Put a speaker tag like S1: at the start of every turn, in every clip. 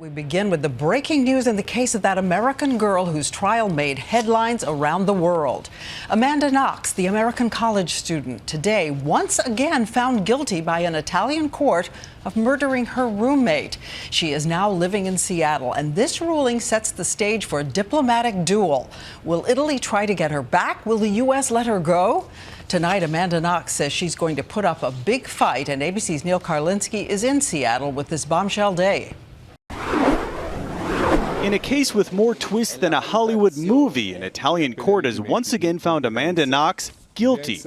S1: We begin with the breaking news in the case of that American girl whose trial made headlines around the world. Amanda Knox, the American college student, today once again found guilty by an Italian court of murdering her roommate. She is now living in Seattle, and this ruling sets the stage for a diplomatic duel. Will Italy try to get her back? Will the U.S. let her go? Tonight, Amanda Knox says she's going to put up a big fight, and ABC's Neil Karlinski is in Seattle with this bombshell day.
S2: In a case with more twists than a Hollywood movie, an Italian court has once again found Amanda Knox guilty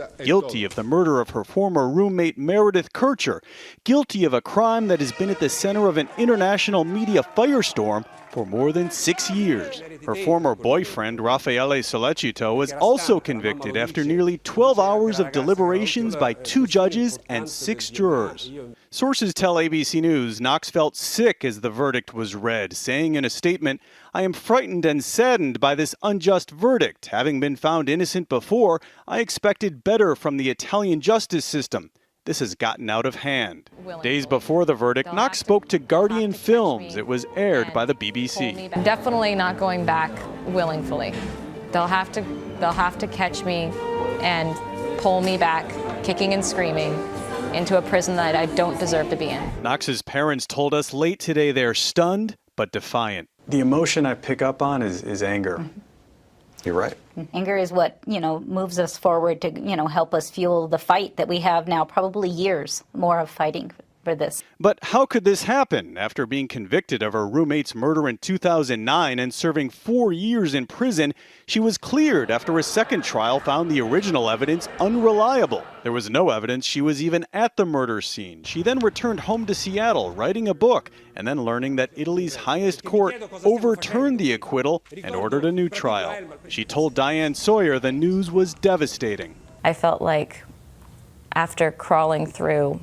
S2: of the murder of her former roommate Meredith Kircher, guilty of a crime that has been at the center of an international media firestorm for more than 6 years. Her former boyfriend, Raffaele Sollecito, was also convicted after nearly 12 hours of deliberations by 2 judges and 6 jurors. Sources tell ABC News Knox felt sick as the verdict was read, saying in a statement, "I am frightened and saddened by this unjust verdict. Having been found innocent before, I expected better from the Italian justice system. This has gotten out of hand." Days before the verdict, Knox spoke to Guardian Films. It was aired by the BBC.
S3: Definitely not going back willingly. They'll have to catch me and pull me back, kicking and screaming, into a prison that I don't deserve to be in.
S2: Knox's parents told us late today they're stunned but defiant.
S4: The emotion I pick up on is anger. You're right.
S5: Anger is what, moves us forward to, help us fuel the fight that we have now, probably years more of fighting for this.
S2: But how could this happen? After being convicted of her roommate's murder in 2009 and serving 4 years in prison, she was cleared after a second trial found the original evidence unreliable. There was no evidence she was even at the murder scene. She then returned home to Seattle, writing a book, and then learning that Italy's highest court overturned the acquittal and ordered a new trial. She told Diane Sawyer the news was devastating.
S3: I felt like after crawling through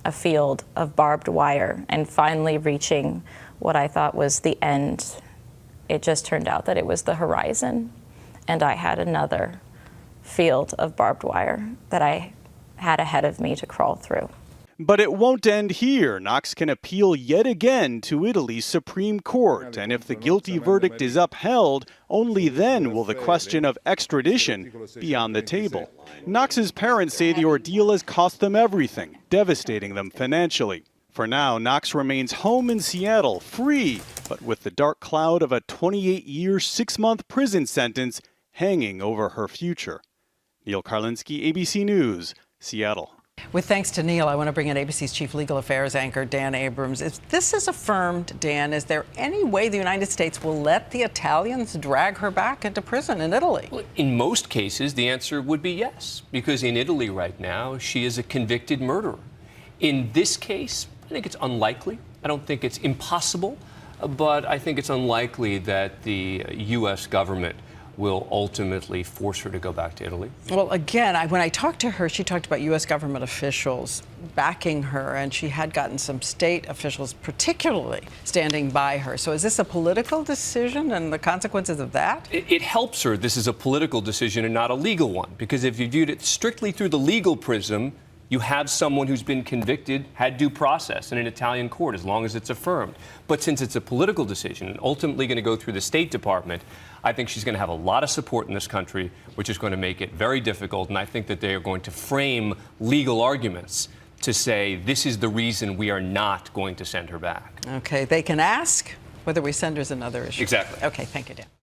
S3: a field of barbed wire and finally reaching what I thought was the end, it just turned out that it was the horizon, and I had another field of barbed wire that I had ahead of me to crawl through.
S2: But it won't end here. Knox can appeal yet again to Italy's Supreme Court, and if the guilty verdict is upheld, only then will the question of extradition be on the table. Knox's parents say the ordeal has cost them everything, devastating them financially. For now, Knox remains home in Seattle, free, but with the dark cloud of a 28-year, 6-month prison sentence hanging over her future. Neil Karlinski, ABC News, Seattle.
S1: With thanks to Neil, I want to bring in ABC's Chief Legal Affairs anchor, Dan Abrams. If this is affirmed, Dan, is there any way the United States will let the Italians drag her back into prison in Italy?
S6: Well, in most cases, the answer would be yes, because in Italy right now, she is a convicted murderer. In this case, I think it's unlikely. I don't think it's impossible, but I think it's unlikely that the U.S. government will ultimately force her to go back to Italy.
S1: Well, again, when I talked to her, she talked about U.S. government officials backing her, and she had gotten some state officials particularly standing by her. So is this a political decision and the consequences of that?
S6: It helps her. This is a political decision and not a legal one, because if you viewed it strictly through the legal prism, you have someone who's been convicted, had due process in an Italian court, as long as it's affirmed. But since it's a political decision and ultimately going to go through the State Department, I think she's going to have a lot of support in this country, which is going to make it very difficult. And I think that they are going to frame legal arguments to say this is the reason we are not going to send her back.
S1: Okay, they can ask. Whether we send her is another issue.
S6: Exactly.
S1: Okay, thank you, Dan.